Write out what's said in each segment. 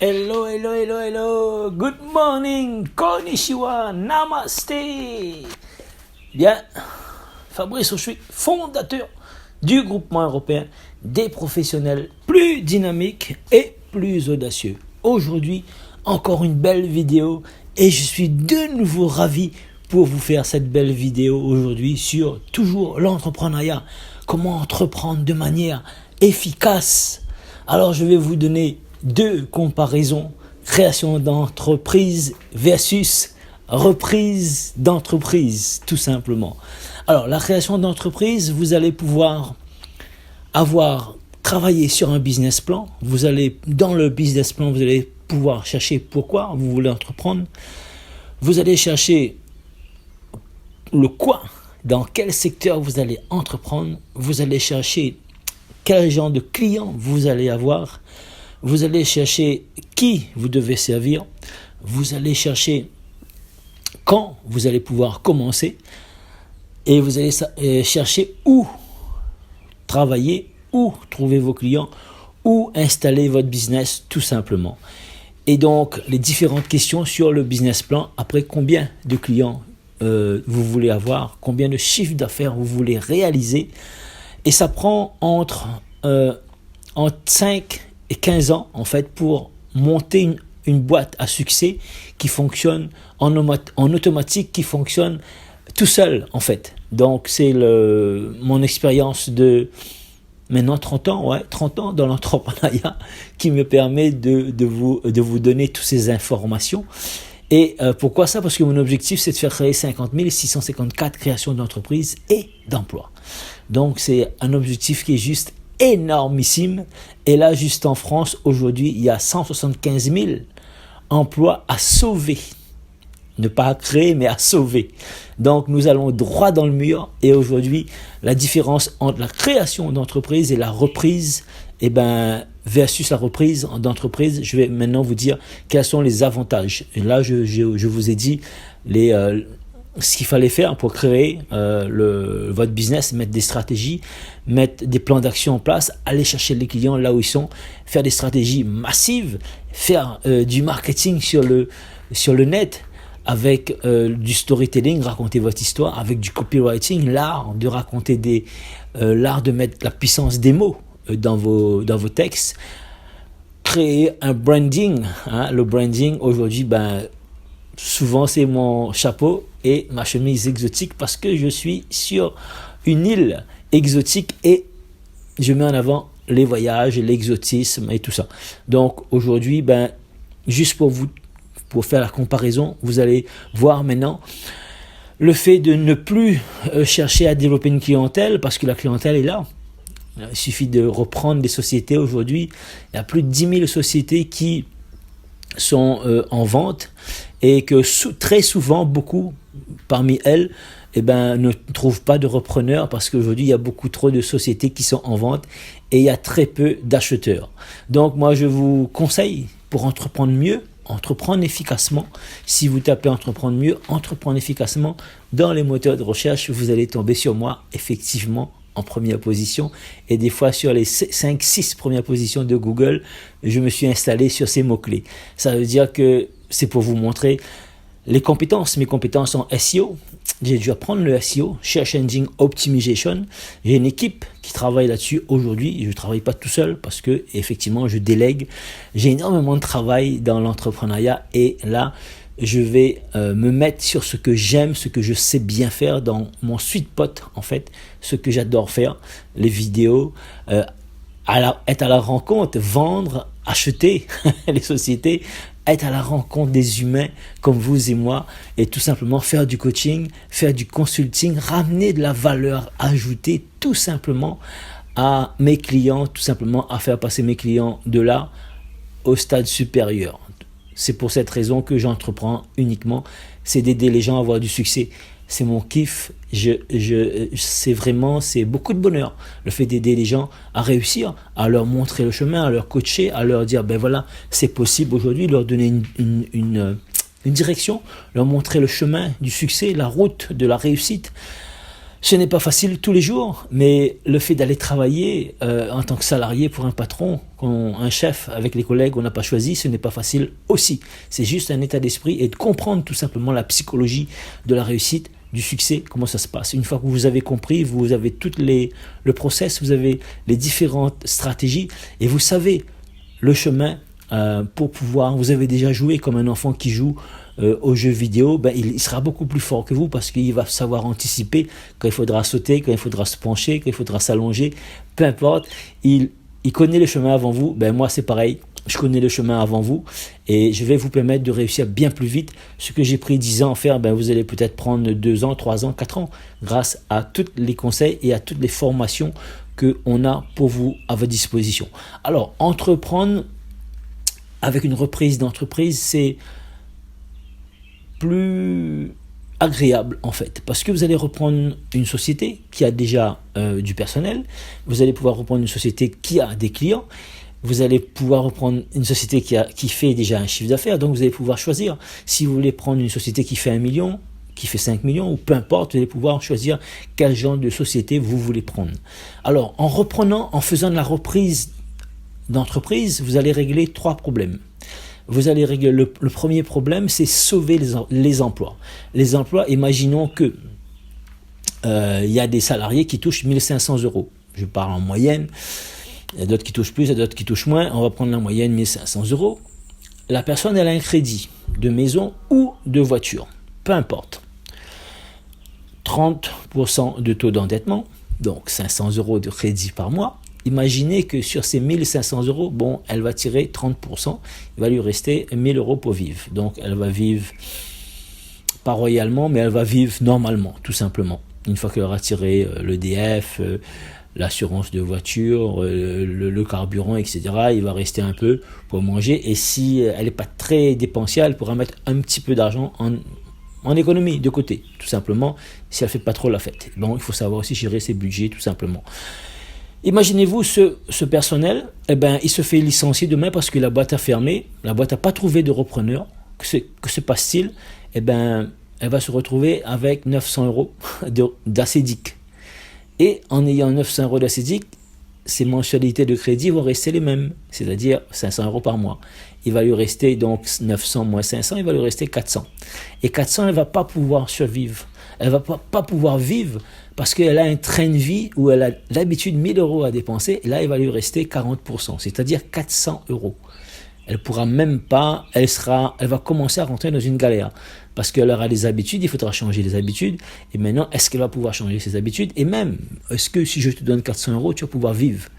Hello, hello, hello, hello. Good morning, konnichiwa, namaste. Bien, Fabrice Ochoui, fondateur du groupement européen des professionnels plus dynamiques et plus audacieux. Aujourd'hui, encore une belle vidéo et je suis de nouveau ravi pour vous faire cette belle vidéo aujourd'hui sur toujours l'entrepreneuriat. Comment entreprendre de manière efficace. Alors, je vais vous donner deux comparaisons, création d'entreprise versus reprise d'entreprise, tout simplement. Alors, la création d'entreprise, vous allez pouvoir avoir travaillé sur un business plan. Vous allez, dans le business plan, vous allez pouvoir chercher pourquoi vous voulez entreprendre. Vous allez chercher le quoi, dans quel secteur vous allez entreprendre. Vous allez chercher quel genre de clients vous allez avoir. Vous allez chercher qui vous devez servir. Vous allez chercher quand vous allez pouvoir commencer. Et vous allez chercher où travailler, où trouver vos clients, où installer votre business, tout simplement. Et donc, les différentes questions sur le business plan. Après, combien de clients vous voulez avoir, combien de chiffres d'affaires vous voulez réaliser. Et ça prend entre 5 et 15 ans, en fait, pour monter une boîte à succès qui fonctionne en automatique, qui fonctionne tout seul, en fait. Donc, c'est mon expérience de maintenant 30 ans dans l'entrepreneuriat qui me permet de vous donner toutes ces informations. Et pourquoi ça? Parce que mon objectif, c'est de faire créer 50 654 créations d'entreprises et d'emplois. Donc, c'est un objectif qui est juste énormissime. Et là, juste en France, aujourd'hui, il y a 175 000 emplois à sauver. Ne pas à créer, mais à sauver. Donc, nous allons droit dans le mur. Et aujourd'hui, la différence entre la création d'entreprise et la reprise, versus la reprise d'entreprise, je vais maintenant vous dire quels sont les avantages. Et là, je vous ai dit ce qu'il fallait faire pour créer votre business, mettre des stratégies, mettre des plans d'action en place, aller chercher les clients là où ils sont, faire des stratégies massives, faire du marketing sur le net, avec du storytelling, raconter votre histoire, avec du copywriting, l'art de raconter l'art de mettre la puissance des mots dans vos textes, créer un branding. Le branding, aujourd'hui, souvent c'est mon chapeau et ma chemise exotique parce que je suis sur une île exotique et je mets en avant les voyages, l'exotisme et tout ça. Donc aujourd'hui, juste pour faire la comparaison, vous allez voir maintenant le fait de ne plus chercher à développer une clientèle parce que la clientèle est là. Il suffit de reprendre des sociétés aujourd'hui. Il y a plus de 10 000 sociétés qui sont en vente et que très souvent, beaucoup parmi elles ne trouvent pas de repreneurs parce qu'aujourd'hui, il y a beaucoup trop de sociétés qui sont en vente et il y a très peu d'acheteurs. Donc, moi, je vous conseille pour entreprendre mieux, entreprendre efficacement. Si vous tapez entreprendre mieux, entreprendre efficacement dans les moteurs de recherche, vous allez tomber sur moi, effectivement, en première position. Et des fois, sur les 5-6 premières positions de Google, je me suis installé sur ces mots-clés. Ça veut dire que c'est pour vous montrer mes compétences en SEO. J'ai dû apprendre le SEO, Search Engine Optimization. J'ai une équipe qui travaille là-dessus aujourd'hui. Je ne travaille pas tout seul parce que, effectivement, je délègue. J'ai énormément de travail dans l'entrepreneuriat et là, je vais me mettre sur ce que j'aime, ce que je sais bien faire dans mon sweet spot, en fait, ce que j'adore faire, les vidéos, être à la rencontre, vendre, acheter les sociétés, être à la rencontre des humains comme vous et moi et tout simplement faire du coaching, faire du consulting, ramener de la valeur ajoutée tout simplement à mes clients, tout simplement à faire passer mes clients de là au stade supérieur. C'est pour cette raison que j'entreprends uniquement, c'est d'aider les gens à avoir du succès. C'est mon kiff, c'est beaucoup de bonheur, le fait d'aider les gens à réussir, à leur montrer le chemin, à leur coacher, à leur dire, voilà, c'est possible aujourd'hui, leur donner une direction, leur montrer le chemin du succès, la route de la réussite. Ce n'est pas facile tous les jours, mais le fait d'aller travailler en tant que salarié pour un patron, un chef, avec les collègues qu'on n'a pas choisi, ce n'est pas facile aussi. C'est juste un état d'esprit et de comprendre tout simplement la psychologie de la réussite, du succès, comment ça se passe. Une fois que vous avez compris, vous avez le process, vous avez les différentes stratégies et vous savez le chemin pour pouvoir, vous avez déjà joué comme un enfant qui joue aux jeux vidéo, il sera beaucoup plus fort que vous parce qu'il va savoir anticiper quand il faudra sauter, quand il faudra se pencher, quand il faudra s'allonger, peu importe, il connaît le chemin avant vous. Moi c'est pareil, je connais le chemin avant vous et je vais vous permettre de réussir bien plus vite. Ce que j'ai pris 10 ans à faire, vous allez peut-être prendre 2 ans, 3 ans, 4 ans grâce à tous les conseils et à toutes les formations qu'on a pour vous à votre disposition. Alors, entreprendre avec une reprise d'entreprise, c'est plus agréable en fait, parce que vous allez reprendre une société qui a déjà du personnel, vous allez pouvoir reprendre une société qui a des clients, vous allez pouvoir reprendre une société qui fait déjà un chiffre d'affaires, donc vous allez pouvoir choisir si vous voulez prendre une société qui fait 1 million, qui fait 5 millions, ou peu importe, vous allez pouvoir choisir quel genre de société vous voulez prendre. Alors, en faisant de la reprise d'entreprise, vous allez régler 3 problèmes. Vous allez régler le premier problème, c'est sauver les emplois. Les emplois, imaginons que y a des salariés qui touchent 1 500 €. Je parle en moyenne. Il y a d'autres qui touchent plus, il y a d'autres qui touchent moins. On va prendre la moyenne, 1 500 €. La personne, elle a un crédit de maison ou de voiture, peu importe. 30% de taux d'endettement, donc 500 € de crédit par mois. Imaginez que sur ces 1 500 €, elle va tirer 30%, il va lui rester 1 000 € pour vivre. Donc elle va vivre, pas royalement, mais elle va vivre normalement, tout simplement. Une fois qu'elle aura tiré l'EDF, l'assurance de voiture, le carburant, etc., il va rester un peu pour manger. Et si elle n'est pas très dépensière, elle pourra mettre un petit peu d'argent en économie de côté, tout simplement, si elle ne fait pas trop la fête. Il faut savoir aussi gérer ses budgets, tout simplement. Imaginez-vous ce personnel, il se fait licencier demain parce que la boîte a fermé, la boîte n'a pas trouvé de repreneur. Que se passe-t-il? Elle va se retrouver avec 900 € d'ACEDIC. Et en ayant 900 € d'ACEDIC, ses mensualités de crédit vont rester les mêmes, c'est-à-dire 500 € par mois. Il va lui rester donc 900 moins 500, il va lui rester 400. Et 400, elle ne va pas pouvoir survivre. Elle ne va pas pouvoir vivre parce qu'elle a un train de vie où elle a l'habitude 1 000 € à dépenser. Et là, il va lui rester 40%, c'est-à-dire 400 €. Elle pourra même pas, elle va commencer à rentrer dans une galère parce qu'elle aura des habitudes, il faudra changer les habitudes. Et maintenant, est-ce qu'elle va pouvoir changer ses habitudes? Et même, est-ce que si je te donne 400 €, tu vas pouvoir vivre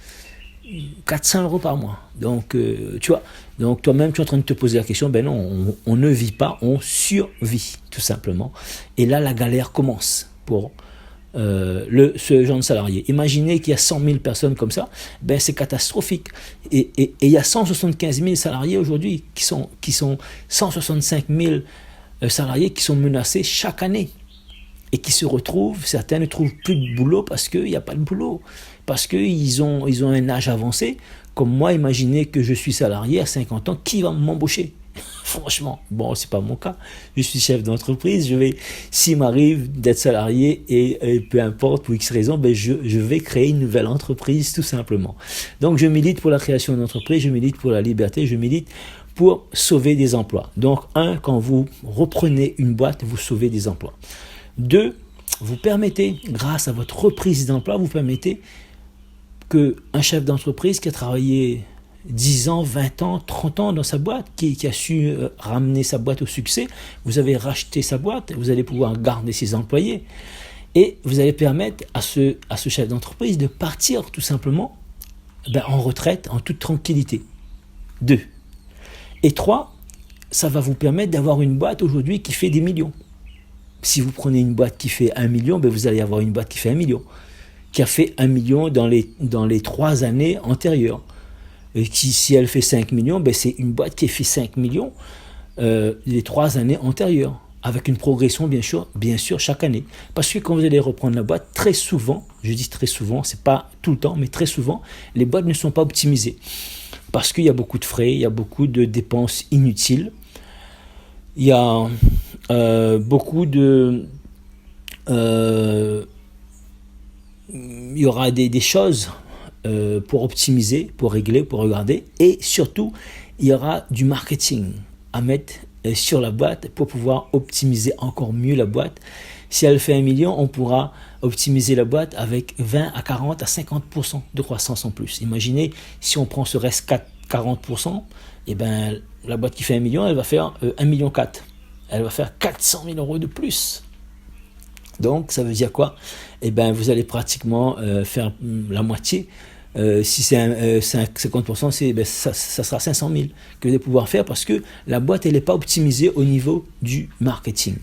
400 € par mois? Donc, tu vois, donc toi-même, tu es en train de te poser la question, non, on ne vit pas, on survit, tout simplement. Et là, la galère commence pour ce genre de salarié. Imaginez qu'il y a 100 000 personnes comme ça, c'est catastrophique. Et il y a 175 000 salariés aujourd'hui qui sont 165 000 salariés qui sont menacés chaque année et qui se retrouvent, certains ne trouvent plus de boulot parce qu'il n'y a pas de boulot, parce qu'ils ont un âge avancé. Comme moi, imaginez que je suis salarié à 50 ans, qui va m'embaucher? Franchement, c'est pas mon cas. Je suis chef d'entreprise. S'il m'arrive d'être salarié et peu importe pour X raison, je vais créer une nouvelle entreprise tout simplement. Donc je milite pour la création d'entreprise, je milite pour la liberté, je milite pour sauver des emplois. Donc quand vous reprenez une boîte, vous sauvez des emplois. 2, vous permettez, grâce à votre reprise d'emploi, vous permettez qu'un chef d'entreprise qui a travaillé 10 ans, 20 ans, 30 ans dans sa boîte, qui a su ramener sa boîte au succès, vous avez racheté sa boîte, vous allez pouvoir garder ses employés et vous allez permettre à ce chef d'entreprise de partir tout simplement en retraite en toute tranquillité. 2. Et 3, ça va vous permettre d'avoir une boîte aujourd'hui qui fait des millions. Si vous prenez une boîte qui fait 1 million, vous allez avoir une boîte qui fait 1 million, qui a fait 1 million dans les 3 années antérieures. Et si elle fait 5 millions, c'est une boîte qui a fait 5 millions les 3 années antérieures, avec une progression bien sûr chaque année. Parce que quand vous allez reprendre la boîte, très souvent, je dis très souvent, c'est pas tout le temps, mais très souvent, les boîtes ne sont pas optimisées. Parce qu'il y a beaucoup de frais, il y a beaucoup de dépenses inutiles, il y a beaucoup de il y aura des choses pour optimiser, pour régler, pour regarder. Et surtout, il y aura du marketing à mettre sur la boîte pour pouvoir optimiser encore mieux la boîte. Si elle fait 1 million, on pourra optimiser la boîte avec 20 à 40 à 50% de croissance en plus. Imaginez, si on prend ce reste 40%, et ben, la boîte qui fait 1 million, elle va faire 1,4 million. Elle va faire 400 000 euros de plus. Donc, ça veut dire quoi? Eh ben, vous allez pratiquement faire la moitié. Si c'est 50%, ça sera 500 000 que vous allez pouvoir faire parce que la boîte, elle n'est pas optimisée au niveau du marketing.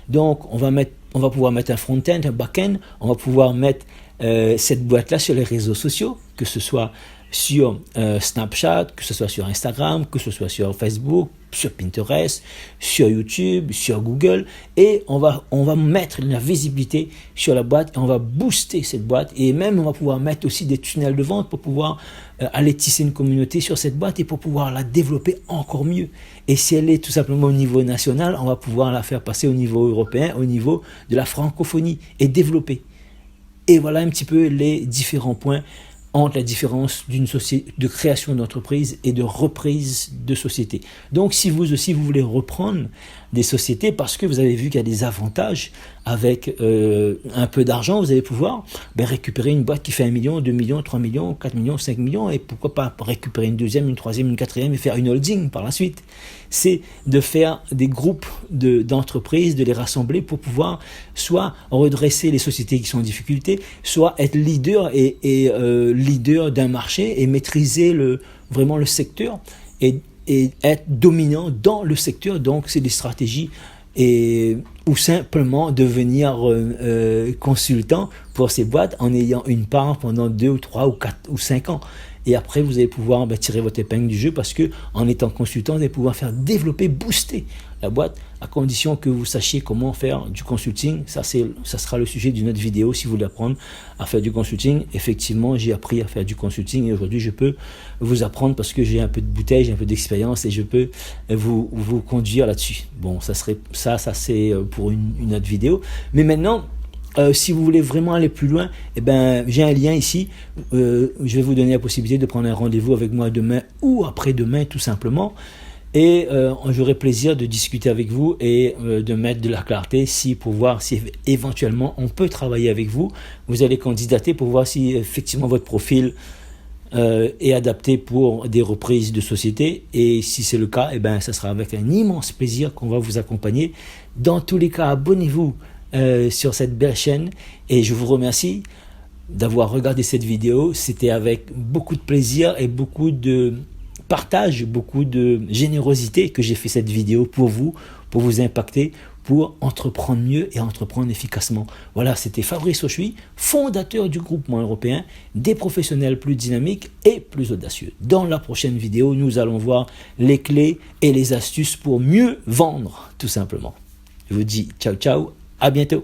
Donc, on va pouvoir mettre un front-end, un back-end, on va pouvoir mettre cette boîte-là sur les réseaux sociaux, que ce soit sur Snapchat, que ce soit sur Instagram, que ce soit sur Facebook, sur Pinterest, sur YouTube, sur Google, et on va mettre la visibilité sur la boîte et on va booster cette boîte, et même on va pouvoir mettre aussi des tunnels de vente pour pouvoir aller tisser une communauté sur cette boîte et pour pouvoir la développer encore mieux. Et si elle est tout simplement au niveau national, on va pouvoir la faire passer au niveau européen, au niveau de la francophonie et développer. Et voilà un petit peu les différents points entre la différence d'une société de création d'entreprise et de reprise de société. Donc si vous aussi vous voulez reprendre des sociétés parce que vous avez vu qu'il y a des avantages avec un peu d'argent, vous allez pouvoir récupérer une boîte qui fait 1 million, 2 millions, 3 millions, 4 millions, 5 millions et pourquoi pas récupérer une deuxième, une troisième, une quatrième et faire une holding par la suite. C'est de faire des groupes d'entreprises, de les rassembler pour pouvoir soit redresser les sociétés qui sont en difficulté, soit être leader et leader d'un marché et maîtriser vraiment le secteur et être dominant dans le secteur. Donc c'est des stratégies ou simplement devenir consultant pour ces boîtes en ayant une part pendant 2 ou 3 ou 4 ou 5 ans. Et après, vous allez pouvoir tirer votre épingle du jeu parce que en étant consultant, vous allez pouvoir faire développer, booster la boîte à condition que vous sachiez comment faire du consulting. Ça sera le sujet d'une autre vidéo si vous voulez apprendre à faire du consulting. Effectivement, j'ai appris à faire du consulting et aujourd'hui, je peux vous apprendre parce que j'ai un peu de bouteille, j'ai un peu d'expérience et je peux vous conduire là-dessus. Bon, ça c'est pour une autre vidéo. Mais maintenant, si vous voulez vraiment aller plus loin, j'ai un lien ici. Je vais vous donner la possibilité de prendre un rendez-vous avec moi demain ou après-demain tout simplement. Et j'aurai plaisir de discuter avec vous et de mettre de la clarté pour voir si éventuellement on peut travailler avec vous. Vous allez candidater pour voir si effectivement votre profil est adapté pour des reprises de société. Et si c'est le cas, ça sera avec un immense plaisir qu'on va vous accompagner. Dans tous les cas, abonnez-vous sur cette belle chaîne et je vous remercie d'avoir regardé cette vidéo. C'était avec beaucoup de plaisir et beaucoup de partage, beaucoup de générosité que j'ai fait cette vidéo pour vous impacter, pour entreprendre mieux et entreprendre efficacement. Voilà, c'était Fabrice Auchuy, fondateur du groupement européen, des professionnels plus dynamiques et plus audacieux. Dans la prochaine vidéo, nous allons voir les clés et les astuces pour mieux vendre, tout simplement. Je vous dis ciao, ciao, à bientôt.